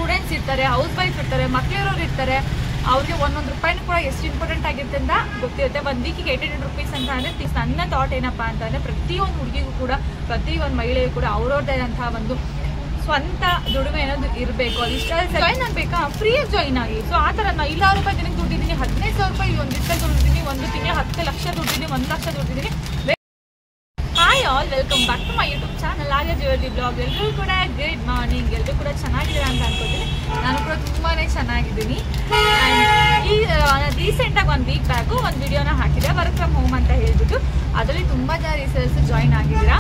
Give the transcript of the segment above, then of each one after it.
Students ಇರ್ತಾರೆ, house wife ಇರ್ತಾರೆ, ಮಕ್ಳಿರೋರು ಇರ್ತಾರೆ, ಅವ್ರಿಗೆ ಒಂದೊಂದು ರೂಪಾಯಿನೂ ಕೂಡ ಎಷ್ಟು ಇಂಪಾರ್ಟೆಂಟ್ ಆಗಿರುತ್ತೆ ಅಂತ ಗೊತ್ತಿರುತ್ತೆ. 1 ವೀಕಿಗೆ 800 ರೂಪೀಸ್ ಅಂತ ಅಂದರೆ ನನ್ನ ಥಾಟ್ ಏನಪ್ಪ ಅಂತಂದರೆ ಪ್ರತಿಯೊಂದು ಹುಡುಗಿಗೂ ಕೂಡ ಪ್ರತಿಯೊಂದು ಮಹಿಳೆಗೂ ಕೂಡ ಅವ್ರವ್ರದ್ದೇನಂತಹ ಒಂದು ಸ್ವಂತ ದುಡಿಮೆ ಅನ್ನೋದು ಇರಬೇಕು. ಅದು ಇಷ್ಟ ಜಾಯಿನ್ ಆಗಬೇಕಾ ಫ್ರೀಯಾಗಿ ಜಾಯಿನ್ ಆಗಿ. ಸೊ ಆ ಥರ ನಾನು 1000 ರೂಪಾಯಿ ದಿನಕ್ಕೆ ದುಡ್ಡಿದ್ದೀನಿ, 15,000 ರೂಪಾಯಿ ಒಂದು ದಿವಸ ದುಡ್ಡಿದ್ದೀನಿ, ಒಂದು ತಿಂಗಳು 10 ಲಕ್ಷ ದುಡ್ಡಿದ್ದೀನಿ, 1 ಲಕ್ಷ ದುಡ್ಡಿದ್ದೀನಿ. Hi all, welcome back to my YouTube channel ಆಗ ಜ್ಯುವೆಲರಿ ಬ್ಲಾಗ್. ಎಲ್ಲರೂ ಕೂಡ ಗುಡ್ ಮಾರ್ನಿಂಗ್, ಎಲ್ಲರೂ ಕೂಡ ಚೆನ್ನಾಗಿದ್ದೀರಾ ಅಂತ ಅನ್ಕೋತೀನಿ. ನಾನು ಕೂಡ ತುಂಬಾ ಚೆನ್ನಾಗಿದ್ದೀನಿ. ಆ್ಯಂಡ್ ಈ ರೀಸೆಂಟಾಗಿ 1 ವೀಕ್ ಬ್ಯಾಕು ಒಂದು ವಿಡಿಯೋನ ಹಾಕಿದೆ, ವರ್ಕ್ ಫ್ರಮ್ ಹೋಮ್ ಅಂತ ಹೇಳ್ಬಿಟ್ಟು. ಅದರಲ್ಲಿ ತುಂಬ ಜನ ರೀಸರ್ಸ್ ಜಾಯಿನ್ ಆಗಿದ್ದೀರಾ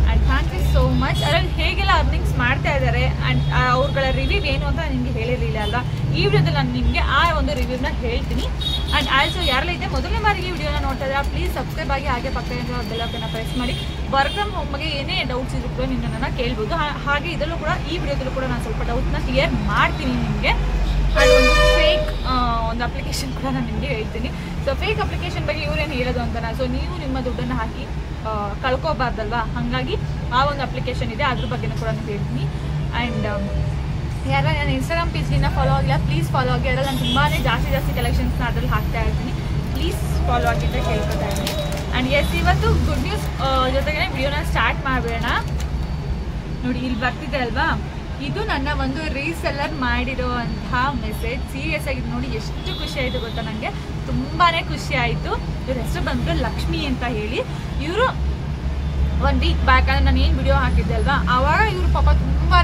and thank you so much. ಅದರಲ್ಲಿ ಹೇಗೆಲ್ಲ ಅರ್ನಿಂಗ್ಸ್ ಮಾಡ್ತಾ ಇದ್ದಾರೆ ಆ್ಯಂಡ್ ಅವ್ರಗಳ ರಿವ್ಯೂ ಏನು ಅಂತ ನಿಮಗೆ ಹೇಳಿರಲಿಲ್ಲ ಅಲ್ವಾ. ಈ ವಿಡಿಯೋದಲ್ಲಿ ನಾನು ನಿಮಗೆ ಆ ಒಂದು ರಿವ್ಯೂನ ಹೇಳ್ತೀನಿ. ಆ್ಯಂಡ್ ಆಲ್ಸೋ ಯಾರೆಲ್ಲ ಇದೆ ಮೊದಲನೇ ಬಾರಿಗೆ ಈ ವಿಡಿಯೋನ ನೋಡ್ತಾ ಇದ್ದಾರೆ ಪ್ಲೀಸ್ ಸಬ್ಸ್ಕ್ರೈಬ್ ಆಗಿ, ಹಾಗೆ ಪಕ್ಕದಿಂದ ಬೆಲ್ಲಕ್ಕನ್ನು ಪ್ರೆಸ್ ಮಾಡಿ. ವರ್ಕ್ ಫ್ರಮ್ ಹೋಮ್ ಬಗ್ಗೆ ಏನೇ ಡೌಟ್ಸ್ ಇದ್ರು ಕೂಡ ನಿನ್ನನ್ನು ಕೇಳ್ಬೋದು. ಹಾಗೆ ಇದರಲ್ಲೂ ಕೂಡ ಈ ವಿಡಿಯೋದಲ್ಲೂ ಕೂಡ ನಾನು ಸ್ವಲ್ಪ ಡೌಟ್ನ ಕ್ಲಿಯರ್ ಮಾಡ್ತೀನಿ ನಿಮಗೆ. ಆ್ಯಂಡ್ ಒಂದು ಫೇಕ್ ಒಂದು ಅಪ್ಲಿಕೇಶನ್ ಕೂಡ ನಾನು ನಿಮಗೆ ಹೇಳ್ತೀನಿ. ಸೊ ಫೇಕ್ ಅಪ್ಲಿಕೇಶನ್ ಬಗ್ಗೆ ಇವರೇನು ಹೇಳೋದು ಅಂತನಾ, ಸೊ ನೀವು ನಿಮ್ಮ ದುಡ್ಡನ್ನು ಹಾಕಿ ಕಳ್ಕೋಬಾರ್ದಲ್ವಾ, ಹಾಗಾಗಿ ಆ ಒಂದು ಅಪ್ಲಿಕೇಶನ್ ಇದೆ, ಅದ್ರ ಬಗ್ಗೆನೂ ಕೂಡ ನಾನು ಹೇಳ್ತೀನಿ. ಆ್ಯಂಡ್ ಯಾರ ನನ್ನ ಇನ್ಸ್ಟಾಗ್ರಾಮ್ ಪೇಜ್ನ ಫಾಲೋ ಆಗಿಲ್ಲ ಪ್ಲೀಸ್ ಫಾಲೋ ಆಗಿ. ಅದರಲ್ಲಿ ನಾನು ತುಂಬಾ ಜಾಸ್ತಿ ಕಲೆಕ್ಷನ್ಸ್ನ ಅದರಲ್ಲಿ ಹಾಕ್ತಾ ಇರ್ತೀನಿ, ಪ್ಲೀಸ್ ಫಾಲೋ ಆಗಿ ಅಂತ ಕೇಳ್ಕೊತಾ ಇದ್ದೀನಿ. ಆ್ಯಂಡ್ ಎಸ್, ಇವತ್ತು ಗುಡ್ ನ್ಯೂಸ್ ಜೊತೆಗೆ ವಿಡಿಯೋನ ಸ್ಟಾರ್ಟ್ ಮಾಡಬೇಡ. ನೋಡಿ ಇಲ್ಲಿ ಬರ್ತಿದೆ ಅಲ್ವಾ, ಇದು ನನ್ನ ಒಂದು ರೀಸೆಲ್ಲರ್ ಮಾಡಿರೋ ಅಂತಹ ಮೆಸೇಜ್. ಸೀರಿಯಸ್ ಆಗಿ ನೋಡಿ ಎಷ್ಟು ಖುಷಿ ಆಯಿತು ಗೊತ್ತಾ, ನನಗೆ ತುಂಬಾ ಖುಷಿ ಆಯಿತು. ಇವ್ರ ಹೆಸರು ಬಂದ್ಬಿಟ್ಟು ಲಕ್ಷ್ಮಿ ಅಂತ ಹೇಳಿ. ಇವರು 1 ವೀಕ್ ಬ್ಯಾಕ್ ಅಂದರೆ ನಾನು ಏನು ವಿಡಿಯೋ ಹಾಕಿದ್ದೆ ಅಲ್ವಾ, ಆವಾಗ ಇವರು ಪಾಪ ತುಂಬಾ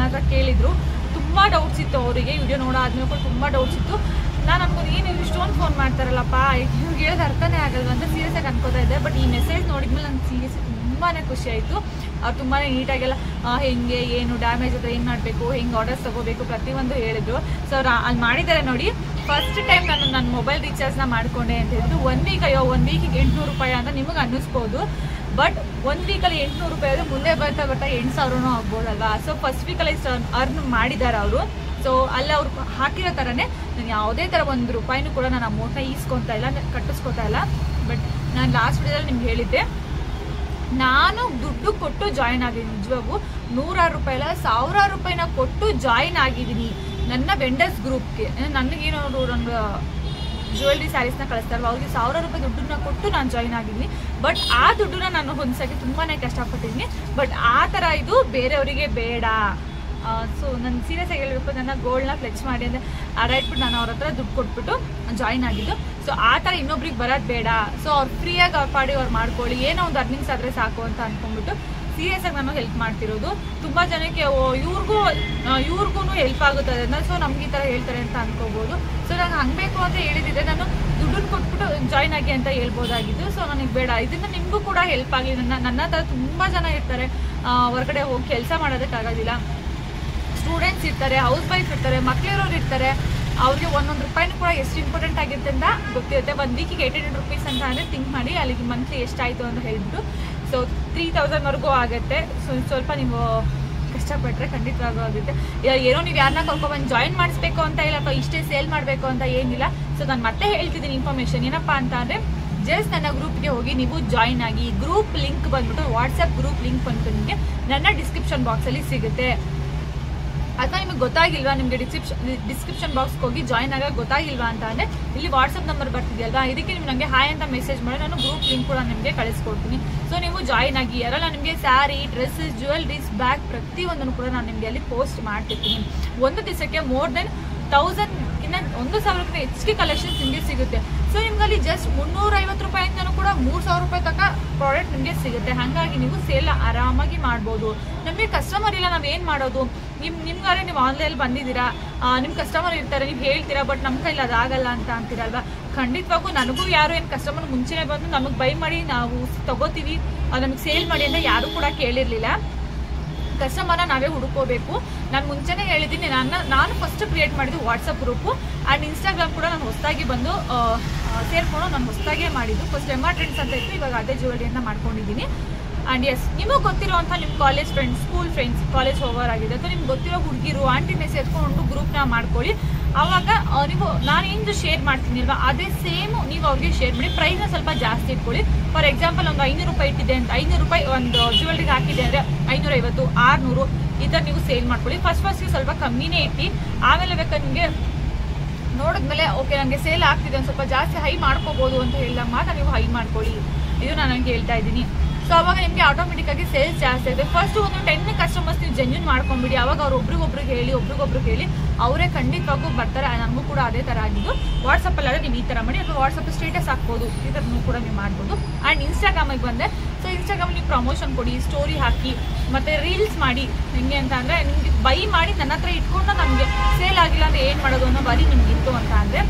ಅಂತ ಕೇಳಿದರು. ತುಂಬ ಡೌಟ್ಸ್ ಇತ್ತು ಅವರಿಗೆ, ವಿಡಿಯೋ ನೋಡಾದ್ಮೇಲೆ ಕೂಡ ತುಂಬ ಡೌಟ್ಸ್ ಇತ್ತು. ನಾನು ಅನ್ಕೊಂಡು ಏನು ಇವ್ರು ಇಷ್ಟೊಂದು ಫೋನ್ ಮಾಡ್ತಾರಲ್ಲಪ್ಪ, ಇವ್ರಿಗೆ ಹೇಳೋದು ಅರ್ಥನೇ ಆಗಲ್ವ ಅಂತ ಸೀರಿಯಸ್ ಆಗಿ ಅನ್ಕೋತಾ ಇದ್ದೆ. ಬಟ್ ಈ ಮೆಸೇಜ್ ನೋಡಿದ್ಮೇಲೆ ನನಗೆ ಸೀರಿಯಸ್ ತುಂಬಾ ಖುಷಿ ಆಯಿತು. ಅವ್ರು ತುಂಬಾ ನೀಟಾಗೆಲ್ಲ ಹೆಂಗೆ ಏನು ಡ್ಯಾಮೇಜ್ ಹತ್ರ ಏನು ಮಾಡಬೇಕು, ಹೆಂಗೆ ಆರ್ಡರ್ಸ್ ತೊಗೋಬೇಕು ಪ್ರತಿಯೊಂದು ಹೇಳಿದ್ರು. ಸೊ ಅವ್ರು ಅಲ್ಲಿ ಮಾಡಿದ್ದಾರೆ ನೋಡಿ. ಫಸ್ಟ್ ಟೈಮ್ ನನ್ನ ಮೊಬೈಲ್ ರೀಚಾರ್ಜ್ನ ಮಾಡಿಕೊಂಡೆ ಅಂತ ಹೇಳಿದ್ರು. 1 ವೀಕ್, ಅಯ್ಯೋ 1 ವೀಕಿಗೆ 800 ರೂಪಾಯಿ ಅಂತ ನಿಮಗೆ ಅನ್ನಿಸ್ಬೋದು. ಬಟ್ 1 ವೀಕಲ್ಲಿ 800 ರೂಪಾಯಿ ಆದರೆ ಮುಂದೆ ಬರ್ತಾ 8,000 ಆಗ್ಬೋದಲ್ವಾ. ಸೊ ಫಸ್ಟ್ ವೀಕಲ್ಲಿ ಅರ್ನ್ ಮಾಡಿದ್ದಾರೆ ಅವರು. ಸೊ ಅಲ್ಲಿ ಅವ್ರು ಹಾಕಿರೋ ಥರನೇ ನಾನು ಯಾವುದೇ ಥರ 1 ರೂಪಾಯಿನೂ ಕೂಡ ನಾನು ಅಮೌಂಟ್ನ ಈಸ್ಕೊತಾ ಇಲ್ಲ, ಕಟ್ಟಿಸ್ಕೊತಾ ಇಲ್ಲ. ಬಟ್ ನಾನು ಲಾಸ್ಟ್ ವಿಡಿಯೋದಲ್ಲಿ ನಿಮ್ಗೆ ಹೇಳಿದ್ದೆ, ನಾನು ದುಡ್ಡು ಕೊಟ್ಟು ಜಾಯಿನ್ ಆಗಿದ್ದೀನಿ. ನಿಜವಾಗೂ 100 ರೂಪಾಯಿ ಅಲ್ಲ, 1000 ರೂಪಾಯಿನ ಕೊಟ್ಟು ಜಾಯಿನ್ ಆಗಿದ್ದೀನಿ ನನ್ನ ವೆಂಡರ್ಸ್ ಗ್ರೂಪ್ಗೆ. ನನಗೇನೋ ಒಂದು ಜ್ಯುವೆಲ್ರಿ ಸ್ಯಾರೀಸ್ನ ಕಳಿಸ್ತಾರಲ್ಲ, ಅವ್ರಿಗೆ 1000 ರೂಪಾಯಿ ದುಡ್ಡನ್ನ ಕೊಟ್ಟು ನಾನು ಜಾಯಿನ್ ಆಗಿದ್ದೀನಿ. ಬಟ್ ಆ ದುಡ್ಡನ್ನ ನಾನು ಹೊಂದಿಸೋಕ್ಕೆ ತುಂಬಾ ಕಷ್ಟಪಟ್ಟಿದ್ದೀನಿ. ಬಟ್ ಆ ಥರ ಇದು ಬೇರೆಯವರಿಗೆ ಬೇಡ. ಸೊ ನಾನು ಸೀರಿಯಸ್ ಆಗಿ ಹೇಳಬೇಕು, ನನ್ನ ಗೋಲ್ಡ್ನ ಫ್ಲೆಕ್ಸ್ ಮಾಡಿ ಅಂದರೆ ಅರಾಯ್ಬಿಟ್ಟು ನಾನು ಅವ್ರ ಹತ್ರ ದುಡ್ಡು ಕೊಟ್ಬಿಟ್ಟು ಜಾಯಿನ್ ಆಗಿದ್ದು. ಸೊ ಆ ಥರ ಇನ್ನೊಬ್ರಿಗೆ ಬರೋದು ಬೇಡ. ಸೊ ಅವ್ರು ಫ್ರೀಯಾಗಿ ಅವ್ರ ಪಾಡಿ ಅವ್ರು ಮಾಡ್ಕೊಳ್ಳಿ, ಏನೋ ಒಂದು ಅರ್ನಿಂಗ್ಸ್ ಆದರೆ ಸಾಕು ಅಂತ ಅಂದ್ಕೊಂಡ್ಬಿಟ್ಟು ಸೀರಿಯಸ್ ಆಗಿ ನಾನು ಹೆಲ್ಪ್ ಮಾಡ್ತಿರೋದು. ತುಂಬ ಜನಕ್ಕೆ ಇವ್ರಿಗೂ ಹೆಲ್ಪ್ ಆಗುತ್ತದೆ ಅಂತ, ಸೊ ನಮ್ಗೆ ಈ ಥರ ಹೇಳ್ತಾರೆ ಅಂತ ಅನ್ಕೋಬೋದು. ಸೊ ನಂಗೆ ಹಂಗೆ ಬೇಕು ಅಂತ ಹೇಳಿದಿದ್ರೆ ನಾನು ದುಡ್ಡನ್ನು ಕೊಟ್ಬಿಟ್ಟು ಜಾಯ್ನ್ ಆಗಿ ಅಂತ ಹೇಳ್ಬೋದಾಗಿದ್ದು. ಸೊ ನನಗೆ ಬೇಡ, ಇದರಿಂದ ನಿಮಗೂ ಕೂಡ ಹೆಲ್ಪ್ ಆಗಲಿ. ನನ್ನ ಥರ ತುಂಬ ಜನ ಇರ್ತಾರೆ, ಹೊರಗಡೆ ಹೋಗಿ ಕೆಲಸ ಮಾಡೋದಕ್ಕಾಗೋದಿಲ್ಲ, ಸ್ಟೂಡೆಂಟ್ಸ್ ಇರ್ತಾರೆ, ಹೌಸ್ ವೈಫ್ ಇರ್ತಾರೆ, ಮಕ್ಳಿರೋರು ಇರ್ತಾರೆ, ಅವ್ರಿಗೆ ಒಂದೊಂದು ರೂಪಾಯಿನೂ ಕೂಡ ಎಷ್ಟು ಇಂಪಾರ್ಟೆಂಟ್ ಆಗಿರುತ್ತೆ ಅಂತ ಗೊತ್ತಿರುತ್ತೆ. 1 ವೀಕಿಗೆ 800 ರೂಪೀಸ್ ಅಂತ ಅಂದರೆ ಥಿಂಕ್ ಮಾಡಿ ಅಲ್ಲಿಗೆ ಮಂತ್ಲಿ ಎಷ್ಟಾಯಿತು ಅಂತ ಹೇಳ್ಬಿಟ್ಟು. ಸೊ 3000ವರೆಗೂ ಆಗುತ್ತೆ. ಸೊ ಸ್ವಲ್ಪ ನೀವು ಕಷ್ಟಪಟ್ಟರೆ ಖಂಡಿತವಾಗೂ ಆಗುತ್ತೆ. ಏನೋ ನೀವು ಯಾರನ್ನ ಕರ್ಕೊಬಂದು ಜಾಯಿನ್ ಮಾಡಿಸ್ಬೇಕು ಅಂತ ಇಲ್ಲ, ಅಥವಾ ಇಷ್ಟೇ ಸೇಲ್ ಮಾಡಬೇಕು ಅಂತ ಏನಿಲ್ಲ. ಸೊ ನಾನು ಮತ್ತೆ ಹೇಳ್ತಿದ್ದೀನಿ ಇನ್ಫಾರ್ಮೇಷನ್ ಏನಪ್ಪ ಅಂತ ಅಂದರೆ, ಜಸ್ಟ್ ನನ್ನ ಗ್ರೂಪ್ಗೆ ಹೋಗಿ ನೀವು ಜಾಯಿನ್ ಆಗಿ. ಗ್ರೂಪ್ ಲಿಂಕ್ ಬಂದ್ಬಿಟ್ಟು ವಾಟ್ಸಪ್ ಗ್ರೂಪ್ ಲಿಂಕ್ ಬಂದ್ಬಿಟ್ಟು ನಿಮಗೆ ನನ್ನ ಡಿಸ್ಕ್ರಿಪ್ಷನ್ ಬಾಕ್ಸಲ್ಲಿ ಸಿಗುತ್ತೆ. ಅಥವಾ ನಿಮಗೆ ಗೊತ್ತಾಗಿಲ್ವಾ, ನಿಮಗೆ ಡಿಸ್ಕ್ರಿಪ್ಷನ್ ಬಾಕ್ಸ್ಗೆ ಹೋಗಿ ಜಾಯಿನ್ ಆಗೋಕೆ ಗೊತ್ತಾಗಿಲ್ವಾ ಅಂತ ಅಂದರೆ ಇಲ್ಲಿ ವಾಟ್ಸಪ್ ನಂಬರ್ ಬರ್ತಿದೆಯಲ್ವಾ, ಇದಕ್ಕೆ ನೀವು ನನಗೆ ಹಾಯ್ ಅಂತ ಮೆಸೇಜ್ ಮಾಡಿ ನಾನು ಗ್ರೂಪ್ ಲಿಂಕ್ ಕೂಡ ನಿಮಗೆ ಕಳಿಸ್ಕೊಡ್ತೀನಿ. ಸೊ ನೀವು ಜಾಯಿನ್ ಆಗಿ. ಯಾರಲ್ಲ ನಿಮಗೆ ಸ್ಯಾರಿ, ಡ್ರೆಸ್ಸಸ್, ಜ್ಯುವೆಲ್ರೀಸ್, ಬ್ಯಾಗ್ ಪ್ರತಿಯೊಂದನ್ನು ಕೂಡ ನಾನು ನಿಮಗೆ ಅಲ್ಲಿ ಪೋಸ್ಟ್ ಮಾಡ್ತಿರ್ತೀನಿ. ಒಂದು ದಿವಸಕ್ಕೆ ಮೋರ್ ದೆನ್ 1000ಕ್ಕಿಂತ 1,000ಕ್ಕಿಂತ ಹೆಚ್ಚಿಗೆ ಕಲೆಕ್ಷನ್ಸ್ ನಿಮಗೆ ಸಿಗುತ್ತೆ. ಸೊ ನಿಮ್ಗಲ್ಲಿ ಜಸ್ಟ್ 350 ರೂಪಾಯಿಂದನೂ ಕೂಡ 3,000 ರೂಪಾಯಿ ತನಕ ಪ್ರಾಡಕ್ಟ್ ನಿಮಗೆ ಸಿಗುತ್ತೆ. ಹಾಗಾಗಿ ನೀವು ಸೇಲ್ ಆರಾಮಾಗಿ ಮಾಡ್ಬೋದು. ನಮಗೆ ಕಸ್ಟಮರ್ ಇಲ್ಲ, ನಾವೇನು ಮಾಡೋದು? ನಿಮ್ಗಾರೆ ನೀವು ಆನ್ಲೈನಲ್ಲಿ ಬಂದಿದ್ದೀರಾ, ನಿಮ್ಮ ಕಸ್ಟಮರ್ ಇರ್ತಾರೆ, ನೀವು ಹೇಳ್ತೀರಾ, ಬಟ್ ನಮ್ಮ ಕೈಲಿ ಅದಾಗಲ್ಲ ಅಂತ ಅಂತೀರಲ್ವಾ. ಖಂಡಿತವಾಗೂ ನನಗೂ ಯಾರು ಏನು ಕಸ್ಟಮರ್ ಮುಂಚೆನೇ ಬಂದು ನಮಗೆ ಬೈ ಮಾಡಿ ನಾವು ತಗೋತೀವಿ, ನಮಗೆ ಸೇಲ್ ಮಾಡಿ ಅಂತ ಯಾರೂ ಕೂಡ ಕೇಳಿರಲಿಲ್ಲ. ಕಸ್ಟಮರ್ನ ನಾವೇ ಹುಡುಕೋಬೇಕು. ನಾನು ಮುಂಚೆನೇ ಹೇಳಿದ್ದೀನಿ, ನಾನು ಫಸ್ಟ್ ಕ್ರಿಯೇಟ್ ಮಾಡಿದ್ದು ವಾಟ್ಸಪ್ ಗ್ರೂಪು ಆ್ಯಂಡ್ ಇನ್ಸ್ಟಾಗ್ರಾಮ್ ಕೂಡ ನಾನು ಹೊಸದಾಗಿ ಬಂದು ಸೇರಿಕೊಂಡು ನಾನು ಹೊಸದಾಗೇ ಮಾಡಿದ್ದು. ಫಸ್ಟ್ ಎಮ್ಮ ಟ್ರೆಂಡ್ಸ್ ಅಂತ ಇತ್ತು, ಇವಾಗ ಅದೇ ಜ್ಯುವೆಲ್ರಿ ಅಂತ ಮಾಡ್ಕೊಂಡಿದ್ದೀನಿ. ಆ್ಯಂಡ್ ಎಸ್, ನಿಮಗೆ ಗೊತ್ತಿರೋವಂಥ ನಿಮ್ಮ college friends, school friends, college ಹೋಗೋರಾಗಿದೆ ಅಥವಾ ನಿಮ್ಗೆ ಗೊತ್ತಿರೋ ಹುಡುಗಿರು ಆಂಟಿನೇ ಸೇರ್ಕೊಂಡು ಗ್ರೂಪ್ನ ಮಾಡ್ಕೊಳ್ಳಿ. ಆವಾಗ ನೀವು ನಾನೇನು ಶೇರ್ ಮಾಡ್ತೀನಿ ಅಲ್ವಾ, ಅದೇ ಸೇಮ್ ನೀವು ಅವ್ರಿಗೆ ಶೇರ್ ಮಾಡಿ. ಪ್ರೈಸ್ನ ಸ್ವಲ್ಪ ಜಾಸ್ತಿ ಇಟ್ಕೊಳ್ಳಿ. ಫಾರ್ ಎಕ್ಸಾಂಪಲ್ ಒಂದು 500 ರೂಪಾಯಿ ಇಟ್ಟಿದೆ ಅಂತ, 500 ರೂಪಾಯಿ ಒಂದು ಜ್ಯುವೆಲ್ರಿಗೆ ಹಾಕಿದೆ ಅಂದರೆ 550, 600 ಈ ಥರ ನೀವು ಸೇಲ್ ಮಾಡ್ಕೊಳ್ಳಿ. ಫಸ್ಟ್ಗೆ ಸ್ವಲ್ಪ ಕಮ್ಮಿನೇ ಇಟ್ಟು ಆಮೇಲೆ ಬೇಕಾದ್ರೆ ನಿಮಗೆ ನೋಡಿದ್ಮೇಲೆ ಓಕೆ ನನಗೆ ಸೇಲ್ ಆಗ್ತಿದೆ ಒಂದು ಸ್ವಲ್ಪ ಜಾಸ್ತಿ ಹೈ ಮಾಡ್ಕೋಬೋದು ಅಂತ ಹೇಳಿದಾಗ ಮಾತ್ರ ನೀವು ಹೈ ಮಾಡ್ಕೊಳ್ಳಿ. ಇದು ನಾನು ನನಗೆ ಹೇಳ್ತಾ ಇದ್ದೀನಿ. ಸೊ ಅವಾಗ ನಿಮಗೆ ಆಟೋಮೆಟಿಕ್ ಆಗಿ ಸೇಲ್ಸ್ ಜಾಸ್ತಿ ಆಗುತ್ತೆ. ಫಸ್ಟ್ ಒಂದು 10 ಕಸ್ಟಮರ್ಸ್ ನೀವು ಜೆನ್ಯೂನ್ ಮಾಡ್ಕೊಂಬಿಡಿ. ಅವಾಗ ಅವ್ರು ಒಬ್ರಿಗೊಬ್ರಿಗೆ ಹೇಳಿ ಅವರೇ ಖಂಡಿತವಾಗೂ ಬರ್ತಾರೆ. ನನಗೂ ಕೂಡ ಅದೇ ಥರ ಆಗಿದ್ದು. ವಾಟ್ಸಪ್ಪಲ್ಲಾದರೆ ನೀವು ಈ ಥರ ಮಾಡಿ, ಅಥವಾ ವಾಟ್ಸಪ್ ಸ್ಟೇಟಸ್ ಹಾಕ್ಬೋದು, ಈ ಥರನೂ ಕೂಡ ನೀವು ಮಾಡ್ಬೋದು. ಆ್ಯಂಡ್ ಇನ್ಸ್ಟಾಗ್ರಾಮಿಗೆ ಬಂದರೆ ಸೊ ಇನ್ಸ್ಟಾಗ್ರಾಮಲ್ಲಿ ನೀವು ಪ್ರಮೋಷನ್ ಕೊಡಿ, ಸ್ಟೋರಿ ಹಾಕಿ, ಮತ್ತು ರೀಲ್ಸ್ ಮಾಡಿ. ಹೆಂಗೆ ಅಂತ ಅಂದರೆ ನಿಮಗೆ ಬೈ ಮಾಡಿ ನನ್ನ ಹತ್ರ ಇಟ್ಕೊಂಡು ನಮಗೆ ಸೇಲ್ ಆಗಿಲ್ಲ ಅಂದರೆ ಏನು ಮಾಡೋದು ಅನ್ನೋ ಬರೀ ನಿಮಗಿತ್ತು ಅಂತ ಅಂದರೆ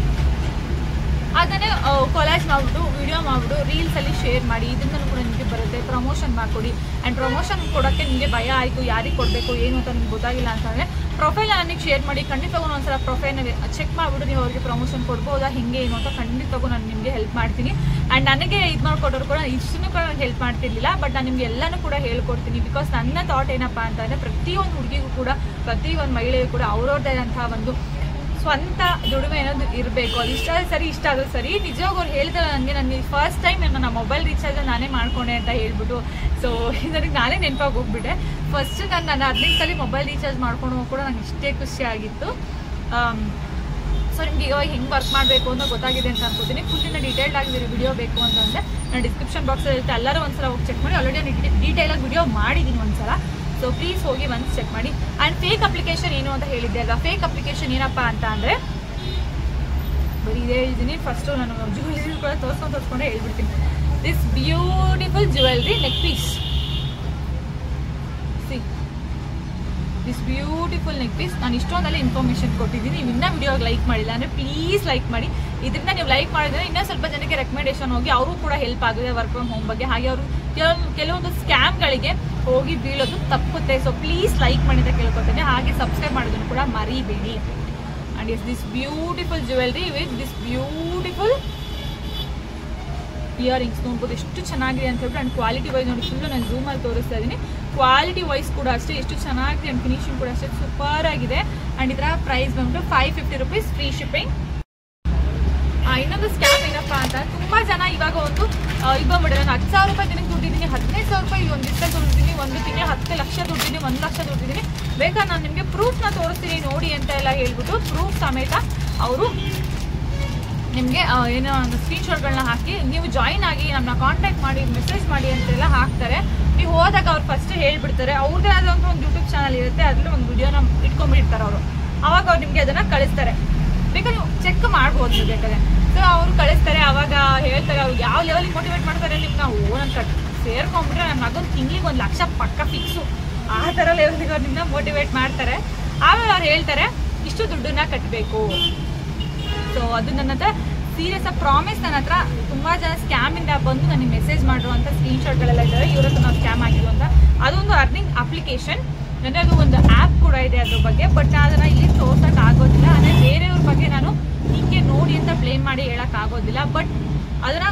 ಅದನ್ನೇ ಕೊಲಾಜ್ ಮಾಡಿಬಿಟ್ಟು ವಿಡಿಯೋ ಮಾಡಿಬಿಟ್ಟು ರೀಲ್ಸಲ್ಲಿ ಶೇರ್ ಮಾಡಿ. ಇದರಿಂದಲೂ ಕೂಡ ನಿಮಗೆ ಬರುತ್ತೆ. ಪ್ರಮೋಷನ್ ಮಾಡಿಕೊಡಿ. ಆ್ಯಂಡ್ ಪ್ರಮೋಷನ್ ಕೊಡೋಕ್ಕೆ ನಿಮಗೆ ಭಯ ಆಯಿತು, ಯಾರಿಗೆ ಕೊಡಬೇಕು ಏನು ಅಂತ ನಿಮ್ಗೆ ಗೊತ್ತಾಗಿಲ್ಲ ಅಂತಂದರೆ ಪ್ರೊಫೈಲ್ನ ನನಗೆ ಶೇರ್ ಮಾಡಿ. ಖಂಡಿತವಾಗೂ ಒಂದ್ಸಲ ಪ್ರೊಫೈಲ್ನ ಚೆಕ್ ಮಾಡಿಬಿಟ್ಟು ನೀವು ಅವ್ರಿಗೆ ಪ್ರಮೋಷನ್ ಕೊಡ್ಬೋದಾ ಹೆಂಗೆ ಏನು ಅಂತ ಖಂಡಿತವಾಗೂ ನಾನು ನಿಮಗೆ ಹೆಲ್ಪ್ ಮಾಡ್ತೀನಿ. ಆ್ಯಂಡ್ ನನಗೆ ಇದು ಮಾಡಿಕೊಟ್ಟರು ಕೂಡ ಇಷ್ಟನ್ನು ಕೂಡ ನಾನು ಹೆಲ್ಪ್ ಮಾಡ್ತಿರ್ಲಿಲ್ಲ, ಬಟ್ ನಾನು ನಿಮಗೆ ಎಲ್ಲನೂ ಕೂಡ ಹೇಳ್ಕೊಡ್ತೀನಿ. ಬಿಕಾಸ್ ನನ್ನ ಥಾಟ್ ಏನಪ್ಪ ಅಂತಂದರೆ ಪ್ರತಿಯೊಂದು ಹುಡುಗಿಗೂ ಕೂಡ ಪ್ರತಿಯೊಂದು ಮಹಿಳೆಗೂ ಕೂಡ ಅವ್ರವ್ರದ್ದೇ ಆದಂತಹ ಒಂದು ಸ್ವಂತ ದುಡಿಮೆ ಅನ್ನೋದು ಇರಬೇಕು. ಅದು ಇಷ್ಟ ಆದರೂ ಸರಿ ನಿಜವಾಗ ಅವ್ರು ಹೇಳಿದ್ರೆ ನನಗೆ ಫಸ್ಟ್ ಟೈಮ್ ನನ್ನ ಮೊಬೈಲ್ ರೀಚಾರ್ಜ್ ನಾನೇ ಮಾಡ್ಕೊಂಡೆ ಅಂತ ಹೇಳ್ಬಿಟ್ಟು ಸೊ ಇದರಿಗೆ ನಾನೇ ನೆನಪಾಗಿ ಹೋಗ್ಬಿಟ್ಟೆ. ಫಸ್ಟ್ ನಾನು 15 ಸಲ ಮೊಬೈಲ್ ರೀಚಾರ್ಜ್ ಮಾಡ್ಕೊಂಡು ಕೂಡ ನನಗೆ ಇಷ್ಟೇ ಖುಷಿ ಆಗಿತ್ತು. ಸೊ ನಿಮ್ಗೆ ಇವಾಗ ಹೆಂಗೆ ವರ್ಕ್ ಮಾಡಬೇಕು ಅಂತ ಗೊತ್ತಾಗಿದೆ ಅಂತ ಅನ್ಕೋತೀನಿ. ಫುಲ್ಲಿನ ಡೀಟೇಲ್ಡ್ ಆಗಿರೋ ವಿಡಿಯೋ ಬೇಕು ಅಂತಂದರೆ ನಾನು ಡಿಸ್ಕ್ರಿಪ್ಷನ್ ಬಾಕ್ಸಲ್ಲಿ ಇರುತ್ತೆ, ಎಲ್ಲರೂ ಒಂದ್ಸಲ ಹೋಗಿ ಚೆಕ್ ಮಾಡಿ. ಆಲ್ರೆಡಿ ನಾನು ಡೀಟೇಲಾಗಿ ವಿಡಿಯೋ ಮಾಡಿದ್ದೀನಿ ಒಂದ್ಸಲ. ಸೊ ಪ್ಲೀಸ್ ಹೋಗಿ ಒಂದು ಚೆಕ್ ಮಾಡಿ. ಆ್ಯಂಡ್ ಫೇಕ್ ಅಪ್ಲಿಕೇಶನ್ ಏನು ಅಂತ ಹೇಳಿದ್ದೆ ಅಲ್ವಾ, ಫೇಕ್ ಅಪ್ಲಿಕೇಶನ್ ಏನಪ್ಪ ಅಂತ ಅಂದರೆ ಬರೀ ಇದೇ ಹೇಳ್ತೀನಿ. ಫಸ್ಟು ನಾನು ಜ್ಯುವೆಲ್ರಿ ಕೂಡ ತೋರಿಸ್ಕೊಂಡೇ ಹೇಳ್ಬಿಡ್ತೀನಿ. This beautiful jewellery neck piece, see this beautiful neck piece. ನಾನು ಇಷ್ಟೊಂದೆಲ್ಲ ಇನ್ಫಾರ್ಮೇಷನ್ ಕೊಟ್ಟಿದ್ದೀನಿ. ನೀವು ಇನ್ನೂ ವಿಡಿಯೋಗೆ ಲೈಕ್ ಮಾಡಿಲ್ಲ ಅಂದರೆ ಪ್ಲೀಸ್ ಲೈಕ್ ಮಾಡಿ. ಇದರಿಂದ ನೀವು ಲೈಕ್ ಮಾಡಿದ್ರೆ ಇನ್ನೂ ಸ್ವಲ್ಪ ಜನಕ್ಕೆ ರೆಕಮೆಂಡೇಶನ್ ಹೋಗಿ ಅವರು ಕೂಡ ಹೆಲ್ಪ್ ಆಗಿದೆ ವರ್ಕ್ ಫ್ರಮ್ ಹೋಮ್ ಬಗ್ಗೆ. ಹಾಗೆ ಅವರು ಕೆಲವೊಂದು ಸ್ಕ್ಯಾಮ್ಗಳಿಗೆ ಹೋಗಿ ಬೀಳೋದು ತಪ್ಪುತ್ತೆ. ಸೊ ಪ್ಲೀಸ್ ಲೈಕ್ ಮಾಡಿ ಅಂತ ಕೇಳ್ಕೊತೇನೆ. ಹಾಗೆ ಸಬ್ಸ್ಕ್ರೈಬ್ ಮಾಡೋದನ್ನು ಕೂಡ ಮರಿಬೇಡಿ. And is this beautiful jewellery with this beautiful earrings ನೋಡ್ಬೋದು ಎಷ್ಟು ಚೆನ್ನಾಗಿದೆ ಅಂತ ಹೇಳ್ಬಿಟ್ಟು. ಆ್ಯಂಡ್ ಕ್ವಾಲಿಟಿ ವೈಸ್ ನೋಡಿ ಫುಲ್ಲು ನಾನು ಝೂಮಲ್ಲಿ ತೋರಿಸ್ತಾ ಇದ್ದೀನಿ. ಕ್ವಾಲಿಟಿ ವೈಸ್ ಕೂಡ ಅಷ್ಟೇ ಎಷ್ಟು ಚೆನ್ನಾಗಿದೆ. ಆ್ಯಂಡ್ ಫಿನಿಶಿಂಗ್ ಕೂಡ ಅಷ್ಟೇ ಸೂಪರ್ ಆಗಿದೆ. ಆ್ಯಂಡ್ ಇದರ ಪ್ರೈಸ್ ಬಂದ್ಬಿಟ್ಟು 550 ರೂಪೀಸ್ ಫ್ರೀ ಶಿಪ್ಪಿಂಗ್. ಇನ್ನೊಂದು ಸ್ಕ್ಯಾಮ್ ಏನಪ್ಪ ಅಂತ ತುಂಬ ಜನ ಇವಾಗ ಒಂದು ಇಬ್ಬಂಬಿಟ್ಟರೆ ನಾನು 10,000 ರೂಪಾಯಿ ದಿನಕ್ಕೆ ದುಡ್ಡಿದ್ದೀನಿ, 15,000 ರೂಪಾಯಿ ಒಂದು ದಿವಸ ದುಡ್ಡಿದ್ದೀನಿ, ಒಂದು ತಿಂಗಳು 10 ಲಕ್ಷ ದುಡ್ಡಿದ್ದೀನಿ, 1 ಲಕ್ಷ ದುಡ್ಡಿದ್ದೀನಿ, ಬೇಕಾದ್ರೆ ನಾನು ನಿಮಗೆ ಪ್ರೂಫ್ನ ತೋರಿಸ್ತೀನಿ ನೋಡಿ ಅಂತ ಎಲ್ಲ ಹೇಳ್ಬಿಟ್ಟು ಪ್ರೂಫ್ ಸಮೇತ ಅವರು ನಿಮಗೆ ಏನೋ ಒಂದು ಸ್ಕ್ರೀನ್ಶಾಟ್ಗಳನ್ನ ಹಾಕಿ ನೀವು ಜಾಯಿನ್ ಆಗಿ ನಮ್ಮನ್ನ ಕಾಂಟ್ಯಾಕ್ಟ್ ಮಾಡಿ ಮೆಸೇಜ್ ಮಾಡಿ ಅಂತೆಲ್ಲ ಹಾಕ್ತಾರೆ. ನೀವು ಹೋದಾಗ ಅವ್ರು ಫಸ್ಟ್ ಹೇಳ್ಬಿಡ್ತಾರೆ. ಅವ್ರದ್ದೇ ಆದಂಥ ಒಂದು ಯೂಟ್ಯೂಬ್ ಚಾನಲ್ ಇರುತ್ತೆ, ಅದರಲ್ಲಿ ಒಂದು ವಿಡಿಯೋನ ಇಟ್ಕೊಂಡ್ಬಿಟ್ಟಿರ್ತಾರೆ ಅವರು. ಅವಾಗ ಅವ್ರು ನಿಮಗೆ ಅದನ್ನು ಕಳಿಸ್ತಾರೆ. ಬೇಕಾದ್ರೆ ನೀವು ಚೆಕ್ ಮಾಡ್ಬೋದು ನೀವು ಬೇಕಾದ್ರೆ. ಸೊ ಅವರು ಕಳಿಸ್ತಾರೆ. ಅವಾಗ ಹೇಳ್ತಾರೆ ಅವ್ರಿಗೆ ಯಾವ ಲೆವೆಲಿಗೆ ಮೋಟಿವೇಟ್ ಮಾಡ್ತಾರೆ ನಿಮ್ಗೆ. ನಾವು ನನ್ನ ಸೇರ್ಕೊಂಡ್ಬಿಟ್ರೆ ನನ್ನ ಮಗನ ತಿಂಗಳಿಗೆ 1 ಲಕ್ಷ ಪಕ್ಕ ಫಿಕ್ಸು ಆ ಥರ ಲೆವೆಲಿಗೆ ಅವ್ರು ನಿಮ್ಮನ್ನ ಮೋಟಿವೇಟ್ ಮಾಡ್ತಾರೆ. ಆಮೇಲೆ ಅವ್ರು ಹೇಳ್ತಾರೆ ಇಷ್ಟು ದುಡ್ಡನ್ನ ಕಟ್ಟಬೇಕು. ಸೊ ಅದು ನನ್ನ ಹತ್ರ ಸೀರಿಯಸ್ ಪ್ರಾಮಿಸ್. ನನ್ನ ಹತ್ರ ತುಂಬ ಜನ ಸ್ಕ್ಯಾಮಿಂದ ಬಂದು ನನಗೆ ಮೆಸೇಜ್ ಮಾಡಿರುವಂಥ ಸ್ಕ್ರೀನ್ಶಾಟ್ಗಳೆಲ್ಲ ಇದ್ದಾರೆ. ಇವ್ರ ಹತ್ರ ನಾವು ಸ್ಕ್ಯಾಮ್ ಆಗಿದ್ದು ಅಂತ. ಅದೊಂದು ಅರ್ನಿಂಗ್ ಅಪ್ಲಿಕೇಶನ್, ನನ್ನದು ಒಂದು ಆ್ಯಪ್ ಕೂಡ ಇದೆ ಅದ್ರ ಬಗ್ಗೆ. ಬಟ್ ನಾನು ಅದನ್ನು ಇಲ್ಲಿ ತೋರ್ಸೋಕ್ಕಾಗೋದಿಲ್ಲ. ಅಂದರೆ ಬೇರೆಯವ್ರ ಬಗ್ಗೆ ನಾನು ಹಿಂಗೆ ನೋಡಿ ಅಂತ ಬ್ಲೇಮ್ ಮಾಡಿ ಹೇಳೋಕ್ಕಾಗೋದಿಲ್ಲ. ಬಟ್ ಅದನ್ನು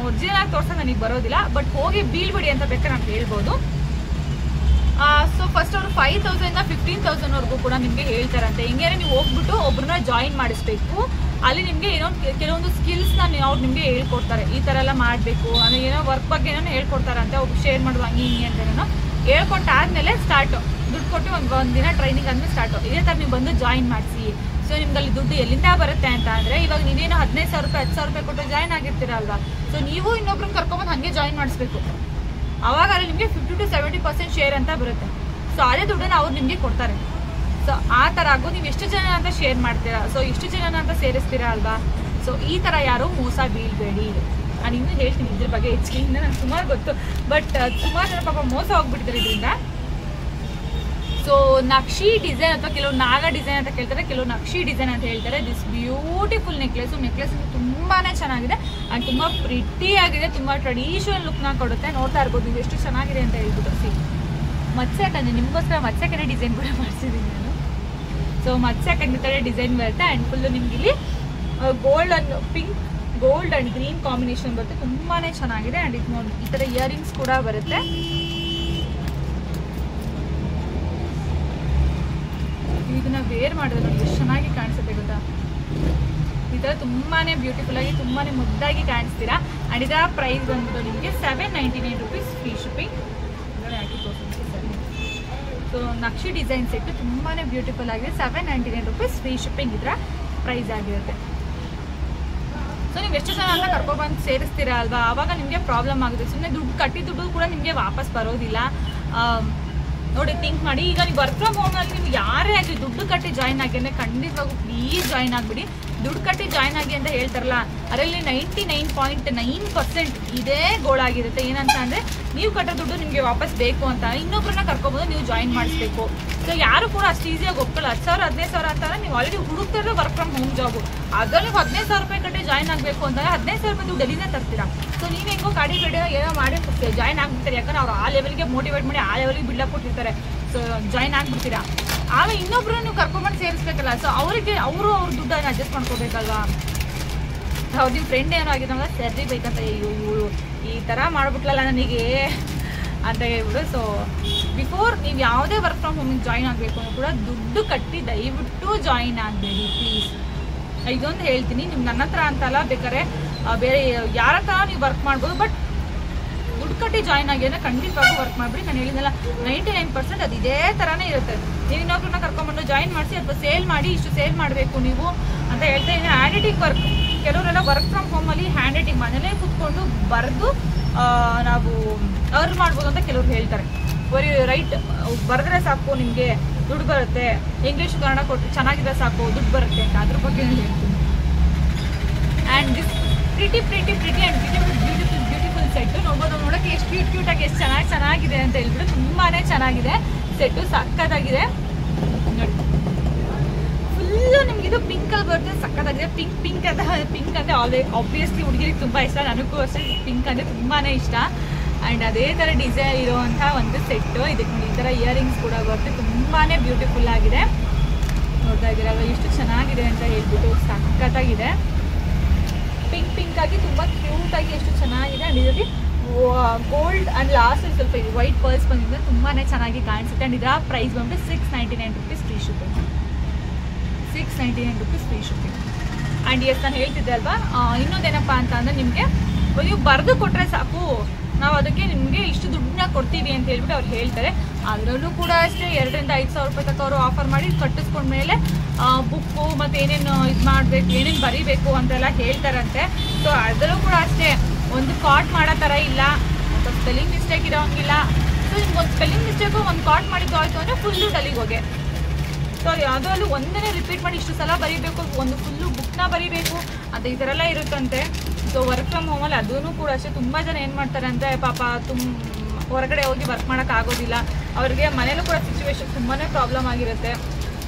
ಒರಿಜಿನಲ್ ಆಗಿ ತೋರ್ಸೋಕೆ ನನಗೆ ಬರೋದಿಲ್ಲ. ಬಟ್ ಹೋಗಿ ಬೀಳ್ಬಿಡಿ ಅಂತ ಬೇಕಾದ್ರೆ ನಾನು ಹೇಳ್ಬೋದು. ಸೊ ಫಸ್ಟ್ ಅವರು 5,000 15,000ವರೆಗೂ ಕೂಡ ನಿಮಗೆ ಹೇಳ್ತಾರಂತೆ. ಹಿಂಗೆ ನೀವು ಹೋಗ್ಬಿಟ್ಟು ಒಬ್ಬರನ್ನ ಜಾಯಿನ್ ಮಾಡಿಸ್ಬೇಕು. ಅಲ್ಲಿ ನಿಮಗೆ ಏನೋ ಕೆಲವೊಂದು ಸ್ಕಿಲ್ಸ್ನ ಅವ್ರು ನಿಮಗೆ ಹೇಳ್ಕೊಡ್ತಾರೆ. ಈ ಥರ ಎಲ್ಲ ಮಾಡಬೇಕು ಅಂದರೆ ಏನೋ ವರ್ಕ್ ಬಗ್ಗೆ ಏನೋ ಹೇಳ್ಕೊಡ್ತಾರಂತೆ. ಒಬ್ಬರು ಶೇರ್ ಮಾಡುವ ಹಿಂಗೆ ಅಂತೇನೋ ಹೇಳ್ಕೊಟ್ಟಾದ್ಮೇಲೆ ಸ್ಟಾರ್ಟು ದುಡ್ಡು ಕೊಟ್ಟು ಒಂದು ದಿನ ಟ್ರೈನಿಂಗ್ ಆದಮೇಲೆ ಸ್ಟಾರ್ಟು. ಇದೇ ಥರ ನೀವು ಬಂದು ಜಾಯಿನ್ ಮಾಡಿಸಿ. ಸೊ ನಿಮ್ಗೆ ಅಲ್ಲಿ ದುಡ್ಡು ಎಲ್ಲಿಂದ ಬರುತ್ತೆ ಅಂತ ಅಂದರೆ ಇವಾಗ ನೀವೇನು 15,000 ರೂಪಾಯಿ 10,000 ರೂಪಾಯಿ ಕೊಟ್ಟು ಜಾಯಿನ್ ಆಗಿರ್ತೀರಲ್ವಾ. ಸೊ ನೀವು ಇನ್ನೊಬ್ರನ್ನ ಕರ್ಕೊಂಬಂದು ಹಾಗೆ ಜಾಯಿನ್ ಮಾಡಿಸ್ಬೇಕು. ಅವಾಗ ಅಲ್ಲಿ ನಿಮಗೆ 50 to 70% ಶೇರ್ ಅಂತ ಬರುತ್ತೆ. ಸೊ ಅದೇ ದುಡ್ಡನ್ನು ಅವ್ರು ನಿಮಗೆ ಕೊಡ್ತಾರೆ. ಸೊ ಆ ಥರ ಆಗೋ ನೀವು ಎಷ್ಟು ಜನ ಅಂತ ಶೇರ್ ಮಾಡ್ತೀರಾ, ಸೊ ಎಷ್ಟು ಜನ ಅಂತ ಸೇರಿಸ್ತೀರಾ ಅಲ್ವಾ. ಸೊ ಈ ಥರ ಯಾರೂ ಮೋಸ ಬೀಳ್ಬೇಡಿ. ನಾನು ಇನ್ನೂ ಹೇಳ್ತೀನಿ ಇದ್ರ ಬಗ್ಗೆ ಹೆಚ್ಚಿಗೆ. ಇನ್ನು ನನಗೆ ಸುಮಾರು ಗೊತ್ತು, ಬಟ್ ಸುಮಾರು ಜನ ಪಾಪ ಮೋಸ ಹೋಗ್ಬಿಡ್ತಾರೆ ಇದರಿಂದ. ಸೊ ನಕ್ಷಿ ಡಿಸೈನ್ ಅಥವಾ ಕೆಲವು ನಾಗ ಡಿಸೈನ್ ಅಂತ ಕೇಳ್ತಾರೆ, ಕೆಲವು ನಕ್ಷಿ ಡಿಸೈನ್ ಅಂತ ಹೇಳ್ತಾರೆ. ದಿಸ್ ಬ್ಯೂಟಿಫುಲ್ ನೆಕ್ಲೆಸ್ ತುಂಬಾ ಚೆನ್ನಾಗಿದೆ ಆ್ಯಂಡ್ ತುಂಬ ಪ್ರಿಟಿ ಆಗಿದೆ. ತುಂಬ ಟ್ರೆಡಿಷನಲ್ ಲುಕ್ನ ಕೊಡುತ್ತೆ. ನೋಡ್ತಾ ಇರ್ಬೋದು ನೀವು ಎಷ್ಟು ಚೆನ್ನಾಗಿದೆ ಅಂತ ಹೇಳ್ಬಿಟ್ಟು. ಸಿ ಮತ್ಸ್ಯಕನ್ಯೆ ನಿಮಗೋಸ್ಕರ ಮತ್ಸ್ಯಕನ್ಯೆ ಡಿಸೈನ್ ಕೂಡ ಮಾಡಿಸಿದ್ದೀನಿ ನಾನು. ಸೊ ಮತ್ಸ್ಯಕನ್ಯೆ ಥರ ಡಿಸೈನ್ ಬರುತ್ತೆ. ಆ್ಯಂಡ್ ಫುಲ್ಲು ನಿಮ್ಗೆ ಇಲ್ಲಿ gold and pink, gold and green combination ಬರುತ್ತೆ. ತುಂಬಾ ಚೆನ್ನಾಗಿದೆ. ಆ್ಯಂಡ್ ಇದು ನೋಡಿ ಈ ಥರ ಇಯರಿಂಗ್ಸ್ ಕೂಡ ಬರುತ್ತೆ. ಇದನ್ನ ವೇರ್ ಮಾಡಿದ್ರೆ ಎಷ್ಟು ಚೆನ್ನಾಗಿ ಕಾಣಿಸುತ್ತೆ ಗೊತ್ತಾ. ಈ ಥರ ತುಂಬಾ ಬ್ಯೂಟಿಫುಲ್ ಆಗಿ ತುಂಬಾ ಮುದ್ದಾಗಿ ಕಾಣಿಸ್ತೀರಾ. ಆ್ಯಂಡ್ ಇದರ ಪ್ರೈಸ್ ಬಂದ್ಬಿಟ್ಟು ನಿಮಗೆ 799 ರೂಪೀಸ್ ಫ್ರೀ ಶಿಪ್ಪಿಂಗ್. ಹಾಕಿ ತೋರಿಸ್ತೀನಿ. ಸೊ ಸೊ ನಕ್ಷಿ ಡಿಸೈನ್ ಸೆಟ್ಟು ತುಂಬಾ ಬ್ಯೂಟಿಫುಲ್ ಆಗಿದೆ. 799 rupees ಫ್ರೀ ಶಿಪ್ಪಿಂಗ್ ಇದರ ಪ್ರೈಸ್ ಆಗಿರುತ್ತೆ. ಸೊ ನೀವು ಎಷ್ಟು ಜನ ಅಂತ ಕರ್ಕೊಬಂದು ಸೇರಿಸ್ತೀರಾ ಅಲ್ವಾ, ಆವಾಗ ನಿಮಗೆ ಪ್ರಾಬ್ಲಮ್ ಆಗುತ್ತೆ. ಸುಮ್ಮನೆ ದುಡ್ಡು ಕಟ್ಟಿದ್ದು ಕೂಡ ನಿಮಗೆ ವಾಪಸ್ ಬರೋದಿಲ್ಲ. ನೋಡಿ ಥಿಂಕ್ ಮಾಡಿ. ಈಗ ನೀವು ವರ್ಕ್ ಫ್ರಮ್ ಹೋಮ್ನಲ್ಲಿ ನೀವು ಯಾರೇ ಆಗಲಿ ದುಡ್ಡು ಕಟ್ಟಿ ಜಾಯ್ನ್ ಆಗಿ ಅಂದರೆ ಖಂಡಿತವಾಗೂ ಪ್ಲೀಸ್ ಜಾಯ್ನ್ ಆಗಿಬಿಡಿ. ದುಡ್ಡು ಕಟ್ಟಿ ಜಾಯ್ನ್ ಆಗಿ ಅಂತ ಹೇಳ್ತಾರಲ್ಲ, ಅದರಲ್ಲಿ 99.9% ಇದೇ ಗೋಳಾಗಿರುತ್ತೆ. ಏನಂತ ಅಂದರೆ ನೀವು ಕಟ್ಟೋ ದುಡ್ಡು ನಿಮಗೆ ವಾಪಸ್ ಬೇಕು ಅಂತ ಇನ್ನೊಬ್ಬರನ್ನ ಕರ್ಕೊಬೋದು, ನೀವು ಜಾಯಿನ್ ಮಾಡಿಸ್ಬೇಕು. ಸೊ ಯಾರು ಕೂಡ ಅಷ್ಟು ಈಸಿಯಾಗಿ ಒಪ್ಕೊಳ್ಳೋ 10,000 15,000 ಅಂತಾರೆ. ನೀವು ಆಲ್ರೆಡಿ ಹುಡುಕ್ತಿರೋ ವರ್ಕ್ ಫ್ರಮ್ ಹೋಮ್ ಜಾಬು, ಅದರಲ್ಲಿ 15,000 ರೂಪಾಯಿ ಕಟ್ಟಿ ಜಾಯ್ನ್ ಆಗಬೇಕು ಅಂತಂದರೆ 15,000 ರೂಪಾಯಿ ದುಡ್ಡು ಎಲ್ಲಿಂದ ತರ್ತೀರಾ? ಸೊ ನೀವು ಹೆಂಗೋ ಗಾಡಿ ಬೇಡ ಏನೋ ಮಾಡಿ ಜಾಯ್ನ್ ಆಗಿಬಿಡ್ತಾರೆ. ಯಾಕಂದ್ರೆ ಅವ್ರು ಆ ಲೆವೆಲ್ಗೆ ಮೋಟಿವೇಟ್ ಮಾಡಿ ಆ ಲೆವೆಲ್ಗೆ ಬಿಲ್ಡಪ್ ಕೊಟ್ಟಿರ್ತಾರೆ. ಸೊ ಜಾಯ್ನ್ ಆಗಿಬಿಡ್ತೀರಾ. ಆಮೇಲೆ ಇನ್ನೊಬ್ರು ನೀವು ಕರ್ಕೊಂಡ್ಬಂದು ಸೇರಿಸ್ಬೇಕಲ್ಲ. ಸೊ ಅವರಿಗೆ ಅವ್ರ ದುಡ್ಡನ್ನು ಅಡ್ಜಸ್ಟ್ ಮಾಡ್ಕೋಬೇಕಲ್ವಾ. ಅವ್ರು ನಿಮ್ಮ ಫ್ರೆಂಡ್ ಏನೋ ಆಗಿದೆ ಅಂದ್ರೆ ಸರಿ ಬೇಕಂತ ಇವಳು ಈ ಥರ ಮಾಡ್ಬಿಟ್ಲಲ್ಲ ನನಗೆ ಅಂತ ಹೇಳ್ಬಿಡು. ಸೊ ಬಿಫೋರ್ ನೀವು ಯಾವುದೇ ವರ್ಕ್ ಫ್ರಮ್ ಹೋಮಿಗೆ ಜಾಯಿನ್ ಆಗಬೇಕು ಅನ್ನೋ ಕೂಡ ದುಡ್ಡು ಕಟ್ಟಿ ದಯವಿಟ್ಟು ಜಾಯಿನ್ ಆಗಬೇಡಿ ಪ್ಲೀಸ್. ಇದೊಂದು ಹೇಳ್ತೀನಿ, ನಿಮ್ಮ ನನ್ನ ಹತ್ರ ಅಂತಲ್ಲ, ಬೇಕಾದ್ರೆ ಬೇರೆ ಯಾರ ಹತ್ರ ನೀವು ವರ್ಕ್ ಮಾಡ್ಬೋದು. ಬಟ್ ದುಡ್ಡು ಕಟ್ಟಿ ಜಾಯ್ನ್ ಆಗಿ ಅಂದರೆ ಖಂಡಿತವಾಗೂ ವರ್ಕ್ ಮಾಡಿಬಿಡಿ. ನಾನು ಹೇಳಿದ್ನಲ್ಲ 99% ಅದು ಇದೇ ಥರನೇ ಇರುತ್ತೆ. ನೀವು ಇನ್ನೊಬ್ರನ್ನ ಕರ್ಕೊಂಡ್ಬಂದು ಜಾಯಿನ್ ಮಾಡಿಸಿ ಅಥವಾ ಸೇಲ್ ಮಾಡಿ, ಇಷ್ಟು ಸೇಲ್ ಮಾಡಬೇಕು ನೀವು ಅಂತ ಹೇಳ್ತಾ ಇದ್ದೀನಿ. ಹ್ಯಾಂಡ್ ರೈಟಿಂಗ್ ವರ್ಕ್, ಕೆಲವರೆಲ್ಲ ವರ್ಕ್ ಫ್ರಮ್ ಹೋಮಲ್ಲಿ ಹ್ಯಾಂಡ್ ರೈಟಿಂಗ್ ಮನೇಲೇ ಕೂತ್ಕೊಂಡು ಬರೆದು ನಾವು ಅರ್ನ್ ಮಾಡ್ಬೋದು ಅಂತ ಕೆಲವ್ರು ಹೇಳ್ತಾರೆ. ಬರೀ ರೈಟ್ ಬರೆದ್ರೆ ಸಾಕು ನಿಮಗೆ ದುಡ್ಡು ಬರುತ್ತೆ, ಇಂಗ್ಲೀಷ್ ಕನ್ನಡ ಕೊಟ್ಟು ಚೆನ್ನಾಗಿದ್ರೆ ಸಾಕು ದುಡ್ಡು ಬರುತ್ತೆ ಅಂತ ಅದ್ರ ಬಗ್ಗೆ ನಾನು ಹೇಳ್ತೀನಿ. And this pretty and beautiful set ನೋಡೋಕ್ಕೆ ಎಷ್ಟು ಕ್ಯೂಟಾಗಿ ಎಷ್ಟು ಚೆನ್ನಾಗಿದೆ ಅಂತ ಹೇಳ್ಬಿಟ್ಟು ತುಂಬಾ ಚೆನ್ನಾಗಿದೆ ಸೆಟ್ಟು, ಸಕ್ಕತ್ತಾಗಿದೆ ನೋಡಿ. ಫುಲ್ಲು ನಿಮ್ಗೆ ಇದು ಪಿಂಕಲ್ಲಿ ಬರುತ್ತೆ, ಸಕ್ಕತ್ತಾಗಿದೆ. ಪಿಂಕ್ ಅಂದರೆ ಆಬ್ವಿಯಸ್ಲಿ ಹುಡುಗಿರಿಗೆ ತುಂಬ ಇಷ್ಟ, ನನಗೂ ಅಷ್ಟೇ ಪಿಂಕ್ ಅಂದರೆ ತುಂಬಾ ಇಷ್ಟ. ಆ್ಯಂಡ್ ಅದೇ ಥರ ಡಿಸೈನ್ ಇರುವಂಥ ಒಂದು ಸೆಟ್ಟು. ಇದಕ್ಕೆ ಈ ಥರ ಇಯರಿಂಗ್ಸ್ ಕೂಡ ಬರುತ್ತೆ, ತುಂಬಾ ಬ್ಯೂಟಿಫುಲ್ ಆಗಿದೆ. ನೋಡ್ತಾ ಇದ್ದೀರಲ್ವ ಎಷ್ಟು ಚೆನ್ನಾಗಿದೆ ಅಂತ ಹೇಳ್ಬಿಟ್ಟು, ಸಕ್ಕತ್ತಾಗಿದೆ. ಪಿಂಕ್ ಆಗಿ ತುಂಬ ಕ್ಯೂಟಾಗಿ ಎಷ್ಟು ಚೆನ್ನಾಗಿದೆ. ಆ್ಯಂಡ್ ಇದರಲ್ಲಿ ಗೋಲ್ಡ್ ಆ್ಯಂಡ್ ಲಾಸ್ಟ್ ಸ್ವಲ್ಪ ಇದು ವೈಟ್ ಪರ್ಲ್ಸ್ ಬಂದಿದೆ, ತುಂಬಾ ಚೆನ್ನಾಗಿ ಕಾಣಿಸುತ್ತೆ. ಆ್ಯಂಡ್ ಇದರ ಪ್ರೈಸ್ ಬಂದ್ಬಿಟ್ಟು 699 rupees free shipping. 699 rupees free shipping. And yes ನಾನು ಹೇಳ್ತಿದ್ದೆ ಅಲ್ವಾ, ಇನ್ನೊಂದೇನಪ್ಪ ಅಂತ ಅಂದರೆ ನಿಮಗೆ ನೀವು ಬರೆದು ಕೊಟ್ಟರೆ ಸಾಕು, ನಾವು ಅದಕ್ಕೆ ನಿಮಗೆ ಇಷ್ಟು ದುಡ್ಡನ್ನ ಕೊಡ್ತೀವಿ ಅಂತ ಹೇಳ್ಬಿಟ್ಟು ಅವ್ರು ಹೇಳ್ತಾರೆ. ಅದರಲ್ಲೂ ಕೂಡ ಅಷ್ಟೇ 2,000-5,000 ರೂಪಾಯಿ ತಕ್ಕ ಅವರು ಆಫರ್ ಮಾಡಿ ಕಟ್ಟಿಸ್ಕೊಂಡ್ಮೇಲೆ ಬುಕ್ಕು ಮತ್ತು ಏನೇನು ಇದು ಮಾಡಬೇಕು, ಏನೇನು ಬರೀಬೇಕು ಅಂತೆಲ್ಲ ಹೇಳ್ತಾರಂತೆ. ಸೊ ಅದರಲ್ಲೂ ಕೂಡ ಅಷ್ಟೇ ಒಂದು ಕಾಟ್ ಮಾಡೋ ಥರ ಇಲ್ಲ, ಅಥವಾ ಸ್ಪೆಲ್ಲಿಂಗ್ ಮಿಸ್ಟೇಕ್ ಇರೋಂಗಿಲ್ಲ. ಸೊ ನಿಮ್ಗೊಂದು ಸ್ಪೆಲ್ಲಿಂಗ್ ಮಿಸ್ಟೇಕು ಒಂದು ಕಾಟ್ ಮಾಡಿದ್ದು ಆಯಿತು ಅಂದರೆ ಫುಲ್ಲು ಡಲಿಗೆ ಹೋಗಿ. ಸೊ ಯಾವುದರಲ್ಲೂ ಒಂದನೇ ರಿಪೀಟ್ ಮಾಡಿ ಇಷ್ಟು ಸಲ ಬರೀಬೇಕು, ಒಂದು ಫುಲ್ಲು ಬುಕ್ನ ಬರೀಬೇಕು ಅಂತ ಈ ಥರ ಎಲ್ಲ ಇರುತ್ತಂತೆ. ಸೊ ವರ್ಕ್ ಫ್ರಮ್ ಹೋಮಲ್ಲಿ ಅದೂ ಕೂಡ ಅಷ್ಟೇ ತುಂಬ ಜನ ಏನು ಮಾಡ್ತಾರೆ ಅಂದರೆ ಪಾಪ ಹೊರಗಡೆ ಹೋಗಿ ವರ್ಕ್ ಮಾಡೋಕ್ಕಾಗೋದಿಲ್ಲ, ಅವ್ರಿಗೆ ಮನೇಲೂ ಕೂಡ ಸಿಚುವೇಶನ್ ತುಂಬಾ ಪ್ರಾಬ್ಲಮ್ ಆಗಿರುತ್ತೆ,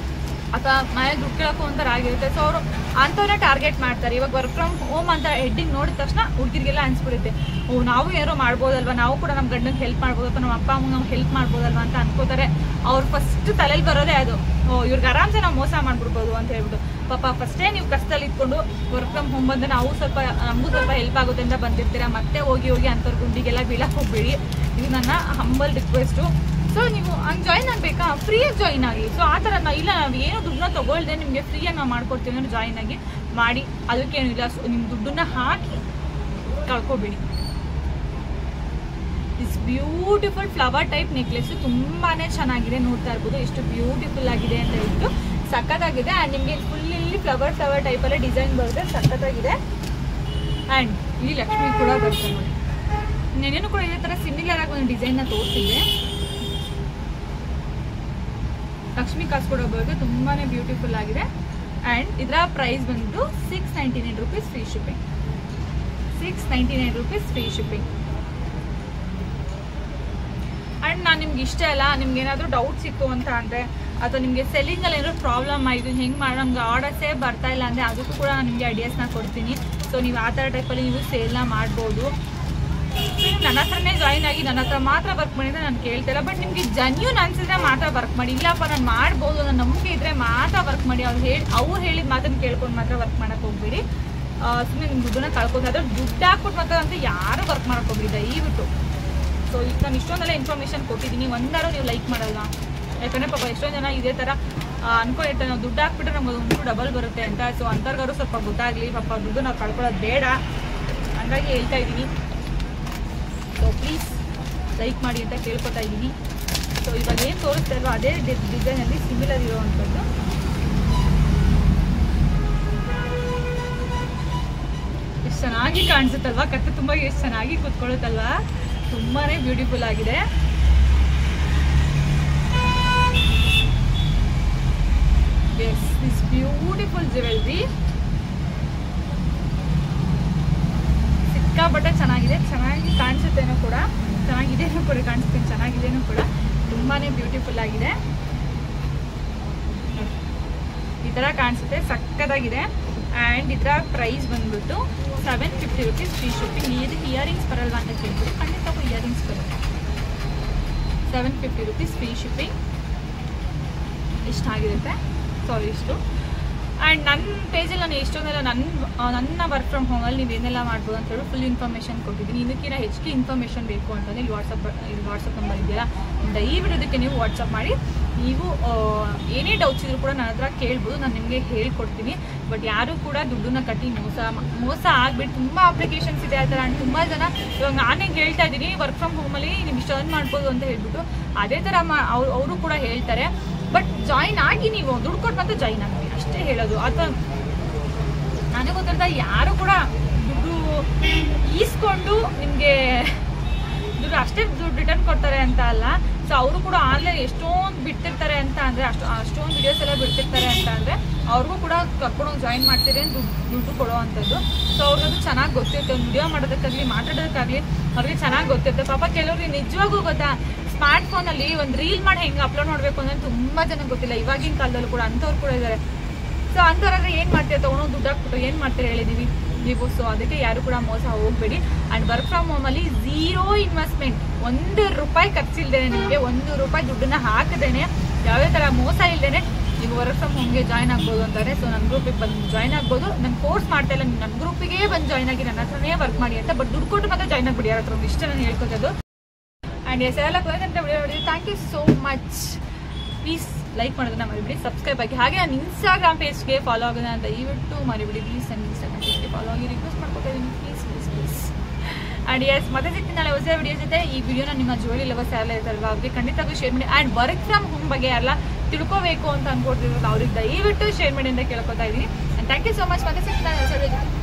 ಅಥವಾ ಮನೇಲಿ ದುಡ್ಡು ಕೇಳೋಕ್ಕೂ ಒಂಥರ ಆಗಿರುತ್ತೆ. ಸೊ ಅವರು ಅಂಥವ್ರನ್ನ ಟಾರ್ಗೆಟ್ ಮಾಡ್ತಾರೆ. ಇವಾಗ ವರ್ಕ್ ಫ್ರಮ್ ಹೋಮ್ ಅಂತ ಹೆಡ್ಡಿಂಗ್ ನೋಡಿದ ತಕ್ಷಣ ಹುಡುಗಿರಿಗೆಲ್ಲ ಅನಿಸ್ಬಿಡುತ್ತೆ, ನಾವು ಏನೋ ಮಾಡ್ಬೋದಲ್ವ, ನಾವು ಕೂಡ ನಮ್ಮ ಗಂಡಂಗೆ ಹೆಲ್ಪ್ ಮಾಡ್ಬೋದು, ಅಥವಾ ನಮ್ಮ ಅಪ್ಪ ಅಮ್ಮಗೆ ನಮ್ಗೆ ಹೆಲ್ಪ್ ಮಾಡ್ಬೋದಲ್ವ ಅಂತ ಅನ್ಕೋತಾರೆ. ಅವ್ರು ಫಸ್ಟ್ ತಲೆಯಲ್ಲಿ ಬರೋದೇ ಅದು, ಇವ್ರಿಗೆ ಆರಾಮ್ಸೆ ನಾವು ಮೋಸ ಮಾಡ್ಬಿಡ್ಬೋದು ಅಂತ ಹೇಳ್ಬಿಟ್ಟು. ಪಾಪ ಫಸ್ಟೇ ನೀವು ಕಷ್ಟದಲ್ಲಿ ಇಟ್ಕೊಂಡು ವರ್ಕ್ ಫ್ರಮ್ ಹೋಮ್ ಬಂದರೆ ನಮಗೂ ಸ್ವಲ್ಪ ಹೆಲ್ಪ್ ಆಗುತ್ತೆ ಅಂತ ಬಂದಿರ್ತೀರ. ಮತ್ತೆ ಹೋಗಿ ಅಂಥವ್ರ ಗುಂಡಿಗೆಲ್ಲ ಬೀಳಕ್ಕೆ ಹೋಗ್ಬೇಡಿ, ಇದು ನನ್ನ ಹಂಬಲ್ ರಿಕ್ವೆಸ್ಟು. ಸೊ ನೀವು ಹಂಗೆ ಜಾಯಿನ್ ಆಗಬೇಕಾ, ಫ್ರೀಯಾಗಿ ಜಾಯಿನ್ ಆಗಿ. ಸೊ ಆ ಥರ ಇಲ್ಲ, ನಾವು ಏನೋ ದುಡ್ಡನ್ನ ತೊಗೊಳ್ದೆ ನಿಮಗೆ ಫ್ರೀಯಾಗಿ ನಾವು ಮಾಡ್ಕೊಡ್ತೀವಿ ಅಂದರೆ ಜಾಯಿನ್ ಆಗಿ ಮಾಡಿ, ಅದಕ್ಕೇನಿಲ್ಲ. ಸೊ ನಿಮ್ಮ ದುಡ್ಡನ್ನ ಹಾಕಿ ಕಳ್ಕೊಬೇಡಿ. It's beautiful flower type necklace, ತುಂಬಾ ಚೆನ್ನಾಗಿದೆ. ನೋಡ್ತಾ ಇರ್ಬೋದು ಎಷ್ಟು ಬ್ಯೂಟಿಫುಲ್ ಆಗಿದೆ ಅಂತ ಹೇಳ್ಬಿಟ್ಟು, ಸಕ್ಕತ್ತಾಗಿದೆ. ಆ್ಯಂಡ್ ನಿಮಗೆ ಫುಲ್ ಇಲ್ಲಿ ಫ್ಲವರ್ ಟೈಪಲ್ಲೇ ಡಿಸೈನ್ ಬರುತ್ತೆ, ಸಕ್ಕತ್ತಾಗಿದೆ. ಆ್ಯಂಡ್ ಇಲ್ಲಿ ಲಕ್ಷ್ಮಿ ಕೂಡ ಬರುತ್ತೆ ನೋಡಿ. ನೆನೇನು ಕೂಡ ಇದೇ ಥರ ಸಿಮಿಲರ್ ಆಗಿ ಒಂದು ಡಿಸೈನ್ನ ತೋರಿಸಿದೆ. ಲಕ್ಷ್ಮಿ ಕಾಸು ಕೂಡ ಬರುತ್ತೆ, ತುಂಬಾ ಬ್ಯೂಟಿಫುಲ್ ಆಗಿದೆ. ಆ್ಯಂಡ್ ಇದರ ಪ್ರೈಸ್ ಬಂದು 699 rupees free shipping. 699 rupees free shipping. And ನಾನು ನಿಮ್ಗೆ ಇಷ್ಟ ಅಲ್ಲ, ನಿಮ್ಗೆ ಏನಾದರೂ ಡೌಟ್ಸ್ ಇತ್ತು ಅಂತ ಅಂದರೆ, ಅಥವಾ ನಿಮಗೆ ಸೆಲ್ಲಿಂಗಲ್ಲಿ ಏನಾದರೂ ಪ್ರಾಬ್ಲಮ್ ಆಯಿತು, ಹೆಂಗೆ ಮಾಡಿ ನಮ್ಗೆ ಆರ್ಡರ್ಸೇ ಬರ್ತಾ ಇಲ್ಲ ಅಂದರೆ ಅದಕ್ಕೂ ಕೂಡ ನಾನು ನಿಮಗೆ ಐಡಿಯಾಸ್ನ ಕೊಡ್ತೀನಿ. ಸೊ ನೀವು ಆ ಥರ ಟೈಪಲ್ಲಿ ನೀವು ಸೇಲ್ನ ಮಾಡ್ಬೋದು. ನನ್ನ ಹತ್ರನೇ ಜಾಯಿನ್ ಆಗಿ ನನ್ನ ಹತ್ರ ಮಾತ್ರ ವರ್ಕ್ ಮಾಡಿದ್ರೆ ನಾನು ಕೇಳ್ತಿಲ್ಲ. ಬಟ್ ನಿಮಗೆ ಜನ್ಯೂನ್ ಅನ್ಸಿದ್ರೆ ಮಾತ್ರ ವರ್ಕ್ ಮಾಡಿ. ಇಲ್ಲಪ್ಪ ನಾನು ಮಾಡ್ಬೋದು, ನನ್ನ ನಂಬಿಕೆ ಇದ್ದರೆ ಮಾತ್ರ ವರ್ಕ್ ಮಾಡಿ. ಅವ್ರು ಹೇಳಿದ ಮಾತನ್ನು ಕೇಳ್ಕೊಂಡು ಮಾತ್ರ ವರ್ಕ್ ಮಾಡೋಕ್ಕೆ ಹೋಗ್ಬೇಡಿ. ಸುಮ್ಮನೆ ನಿಮ್ಮ ದುಡ್ಡನ್ನ ಕಳ್ಕೊಂಡು ಅದ್ರ ದುಡ್ಡು ಹಾಕ್ಬಿಟ್ಟು ಮಾತ್ರ ಅಂತ ಯಾರು ವರ್ಕ್ ಮಾಡೋಕ್ಕೆ ಹೋಗ್ಬಿಡಿ ದಯವಿಟ್ಟು. ಸೊ ಈಗ ನಾನು ಇಷ್ಟೊಂದೆಲ್ಲ ಇನ್ಫಾರ್ಮೇಷನ್ ಕೊಟ್ಟಿದ್ದೀನಿ, ಒಂದಾರು ನೀವು ಲೈಕ್ ಮಾಡಲ್ಲ. ಯಾಕಂದರೆ ಪಾಪ ಎಷ್ಟೊಂದು ಜನ ಇದೇ ಥರ ಅನ್ಕೊಂಡಿರ್ತಾರೆ, ನಾವು ದುಡ್ಡು ಹಾಕ್ಬಿಟ್ರೆ ನಮ್ಗೆ ಒಂದು ಡಬಲ್ ಬರುತ್ತೆ ಅಂತ. ಸೊ ಅಂಥವ್ರಿಗಾರು ಸ್ವಲ್ಪ ಗೊತ್ತಾಗಲಿ, ಪಾಪ ದುಡ್ಡು ನಾವು ಕಳ್ಕೊಳ್ಳೋದು ಬೇಡ, ಹಂಗಾಗಿ ಹೇಳ್ತಾ ಇದ್ದೀನಿ. ಸೊ ಪ್ಲೀಸ್ ಲೈಕ್ ಮಾಡಿ ಅಂತ ಕೇಳ್ಕೊತಾ ಇದ್ದೀನಿ. ಸೊ ಇವಾಗ ಏನು ತೋರಿಸ್ತಾ ಇಲ್ವೋ ಅದೇ ಡಿಸೈನಲ್ಲಿ ಸಿಮಿಲರ್ ಇರೋವಂಥದ್ದು. ಎಷ್ಟು ಚೆನ್ನಾಗಿ ಕಾಣಿಸುತ್ತಲ್ವಾ, ಕತ್ತೆ ತುಂಬ ಎಷ್ಟು ಚೆನ್ನಾಗಿ ಕೂತ್ಕೊಳ್ಳುತ್ತಲ್ವಾ, ತುಂಬಾ ಬ್ಯೂಟಿಫುಲ್ ಆಗಿದೆ. ಎಸ್, ದಿಸ್ ಬ್ಯೂಟಿಫುಲ್ ಜ್ಯುವೆಲ್ರಿ ಸಿಕ್ಕಾಪಟ್ಟೆ ಚೆನ್ನಾಗಿದೆ, ಚೆನ್ನಾಗಿ ಕಾಣಿಸುತ್ತೇನೋ ಕೂಡ, ಚೆನ್ನಾಗಿದೆನೂ ಕೂಡ ಕಾಣಿಸುತ್ತೆ, ಚೆನ್ನಾಗಿದೆನೂ ಕೂಡ, ತುಂಬಾ ಬ್ಯೂಟಿಫುಲ್ ಆಗಿದೆ. ಈ ಥರ ಕಾಣಿಸುತ್ತೆ, ಸಕ್ಕತ್ತಾಗಿದೆ. ಆ್ಯಂಡ್ ಇದರ ಪ್ರೈಸ್ ಬಂದ್ಬಿಟ್ಟು 750 rupees ಫ್ರೀ ಶಿಪ್ಪಿಂಗ್. ಇದಕ್ಕೆ ಇಯರಿಂಗ್ಸ್ ಬರಲ್ವಾ ಅಂತ ಕೇಳ್ಬೋದು, ಖಂಡಿತ ಇಯರಿಂಗ್ಸ್ ಬರುತ್ತೆ. 750 rupees ಫ್ರೀ ಶಿಪ್ಪಿಂಗ್. ಇಷ್ಟಾಗಿರುತ್ತೆ, ಸಾರಿ ಇಷ್ಟು. ಆ್ಯಂಡ್ ನನ್ನ ಪೇಜಲ್ಲಿ ನಾನು ಎಷ್ಟೊಂದೆಲ್ಲ ನನ್ನ ವರ್ಕ್ ಫ್ರಮ್ ಹೋಮಲ್ಲಿ ನೀವೇನೆಲ್ಲ ಮಾಡ್ಬೋದು ಅಂತ ಹೇಳಿ ಫುಲ್ ಇನ್ಫಾರ್ಮೇಷನ್ ಕೊಟ್ಟಿದ್ದೀನಿ. ಇದಕ್ಕಿಂತ ಹೆಚ್ಚಿಗೆ ಇನ್ಫಾರ್ಮೇಷನ್ ಬೇಕು ಅಂತಂದರೆ ಇಲ್ಲಿ ವಾಟ್ಸಪ್ ನಂಬರ್ ಇದೆಯಲ್ಲ, ದಯವಿಟ್ಟು ಇದಕ್ಕೆ ನೀವು ವಾಟ್ಸಪ್ ಮಾಡಿ ನೀವು ಏನೇ ಡೌಟ್ಸ್ ಇದ್ರೂ ಕೂಡ ನನ್ನ ಹತ್ರ ಕೇಳ್ಬೋದು, ನಾನು ನಿಮಗೆ ಹೇಳ್ಕೊಡ್ತೀನಿ. ಬಟ್ ಯಾರೂ ಕೂಡ ದುಡ್ಡನ್ನ ಕಟ್ಟಿ ಮೋಸ ಆಗಿಬಿಟ್ಟು ತುಂಬ ಅಪ್ಲಿಕೇಶನ್ಸ್ ಇದೆ ಆ ಥರ. ಆ್ಯಂಡ್ ತುಂಬ ಜನ ಇವಾಗ ನಾನೇ ಹೇಳ್ತಾ ಇದ್ದೀನಿ ವರ್ಕ್ ಫ್ರಮ್ ಹೋಮಲ್ಲಿ ನೀವು ಇಷ್ಟು ಅರ್ನ್ ಮಾಡ್ಬೋದು ಅಂತ ಹೇಳ್ಬಿಟ್ಟು, ಅದೇ ಥರ ಅವರು ಕೂಡ ಹೇಳ್ತಾರೆ. ಬಟ್ ಜಾಯಿನ್ ಆಗಿ ನೀವು ದುಡ್ಡು ಕೊಟ್ಟು ಮತ್ತೆ ಜಾಯಿನ್ ಆಗ್ತೀವಿ ಅಷ್ಟೇ ಹೇಳೋದು. ಅಥವಾ ನನಗೆ ಗೊತ್ತಿರ್ತಾ ಯಾರು ಕೂಡ ದುಡ್ಡು ಈಸ್ಕೊಂಡು ನಿಮಗೆ ದುಡ್ಡು ಅಷ್ಟೇ ದುಡ್ಡು ರಿಟರ್ನ್ ಕೊಡ್ತಾರೆ ಅಂತ ಅಲ್ಲ. ಸೊ ಅವರು ಕೂಡ ಆನ್ಲೈನ್ ಎಷ್ಟೊಂದು ಬಿಡ್ತಿರ್ತಾರೆ ಅಂತ ಅಂದರೆ, ಅಷ್ಟೊಂದು ವಿಡಿಯೋಸ್ ಎಲ್ಲ ಬಿಡ್ತಿರ್ತಾರೆ ಅಂತ ಅಂದರೆ ಅವ್ರಿಗೂ ಕೂಡ ಕರ್ಕೊಂಡೋಗಿ ಜಾಯಿನ್ ಮಾಡ್ತೀರಿ ದುಡ್ಡು ಕೊಡೋ ಅಂಥದ್ದು. ಸೊ ಅವ್ರಿಗದು ಚೆನ್ನಾಗಿ ಗೊತ್ತಿರುತ್ತೆ, ಒಂದು ವಿಡಿಯೋ ಮಾಡೋದಕ್ಕಾಗಲಿ ಮಾತಾಡೋದಕ್ಕಾಗಲಿ ಅವ್ರಿಗೆ ಚೆನ್ನಾಗಿ ಗೊತ್ತಿರುತ್ತೆ. ಪಾಪ ಕೆಲವ್ರಿಗೆ ನಿಜವಾಗೂ ಗೊತ್ತಾ, ಸ್ಮಾರ್ಟ್ ಫೋನಲ್ಲಿ ಒಂದು ರೀಲ್ ಮಾಡಿ ಹೆಂಗೆ ಅಪ್ಲೋಡ್ ಮಾಡಬೇಕು ಅಂದರೆ ತುಂಬ ಜನಕ್ಕೆ ಗೊತ್ತಿಲ್ಲ. ಇವಾಗಿನ ಕಾಲದಲ್ಲೂ ಕೂಡ ಅಂಥವ್ರು ಕೂಡ ಇದ್ದಾರೆ. ಸೊ ಅಂಥವ್ರಾದ್ರೆ ಏನು ಮಾಡ್ತೀರಾ, ತೊಗೊಂಡೋಗಿ ದುಡ್ಡು ಹಾಕ್ಬಿಟ್ಟು ಏನು ಮಾಡ್ತೀರಾ ಹೇಳಿದ್ದೀವಿ ನೀವು. ಸೊ ಅದಕ್ಕೆ ಯಾರು ಕೂಡ ಮೋಸ ಹೋಗಬೇಡಿ. ಆ್ಯಂಡ್ ವರ್ಕ್ ಫ್ರಮ್ ಹೋಮಲ್ಲಿ 0 ಇನ್ವೆಸ್ಟ್ಮೆಂಟ್, 1 ರೂಪಾಯಿ ಖರ್ಚಿಲ್ದೇನೆ, ನಿಮಗೆ 1 ರೂಪಾಯಿ ದುಡ್ಡನ್ನ ಹಾಕದೇನೆ, ಯಾವುದೇ ಥರ ಮೋಸ ಇಲ್ಲದೇನೆ ನೀವು ವರ್ಕ್ ಫ್ರಮ್ ಹೋಮ್ಗೆ ಜಾಯ್ನ್ ಆಗ್ಬೋದು ಅಂತಾರೆ. ಸೊ ನನ್ನ ಗ್ರೂಪಿಗೆ ಬಂದು ಜಾಯ್ನ್ ಆಗ್ಬೋದು. ನಾನು ಕೋರ್ಸ್ ಮಾಡ್ತಾ ಇಲ್ಲ, ನನ್ನ ಗ್ರೂಪಿಗೆ ಬಂದು ಜಾಯ್ನ್ ಆಗಿ ನನ್ನ ಹತ್ರನೇ ವರ್ಕ್ ಮಾಡಿ ಅಂತ. ಬಟ್ ದುಡ್ಡು ಕೊಟ್ಟು ಮತ್ತೆ ಜಾಯ್ನ್ ಆಗಿಬಿಡಿ ಯಾರ ಹತ್ರ, ಒಂದು ಇಷ್ಟ ನಾನು ಹೇಳ್ಕೊತದ್ದು. ಆ್ಯಂಡ್ ಎಸ್ ಎಲ್ಲ ಅಂತ ವಿಡಿಯೋ ನೋಡಿದ್ವಿ. Thank you so much. Please like ಮಾಡೋದನ್ನ ಮರಿಬಿಡಿ, ಸಬ್ಸ್ಕ್ರೈಬ್ ಆಗಿ. ಹಾಗೆ ನಾನು ಇನ್ಸ್ಟಾಗ್ರಾಮ್ ಪೇಜ್ಗೆ ಫಾಲೋ ಆಗೋದನ್ನ ದಯವಿಟ್ಟು ಮರಿಬಿಡಿ ಪ್ಲೀಸ್. ನನ್ನ ಇನ್ಸ್ಟಾಗ್ರಾಮ್ ಪೇಜ್ಗೆ ಫಾಲೋ ಆಗಿ ರಿಕ್ವೆಸ್ಟ್ ಮಾಡ್ಕೊತಾ ಇದ್ದೀನಿ, please please please. And yes ಮತ್ತೆ ಸಿಗ್ತೀನಿ ನಾಳೆ ಹೊಸ ವಿಡಿಯೋ ಜೊತೆ. ಈ ವಿಡಿಯೋನ ನಿಮ್ಮ ಜೋಡಿ ಲವರ್ಸ್ ಯಾರೆಲ್ಲ ಇರ್ತಾರಲ್ವ ಅವ್ರಿಗೆ ಖಂಡಿತವಾಗೂ ಶೇರ್ ಮಾಡಿ. ಆ್ಯಂಡ್ ವರ್ಕ್ ಫ್ರಮ್ ಹೋಮ್ ಬಗ್ಗೆ ಎಲ್ಲ ತಿಳ್ಕೋಬೇಕು ಅಂತ ಅನ್ಕೊಡ್ತಿರೋದು ಅವ್ರಿಗೆ ದಯವಿಟ್ಟು ಶೇರ್ ಮಾಡಿ ಅಂತ ಕೇಳ್ಕೊತಾ ಇದ್ದೀನಿ. And thank you so much. ಮತ್ತೆ ಸಿಗ್ತೀನಿ ನಾಳೆ ಹೊಸ ವಿಡಿಯೋ ಜೊತೆ.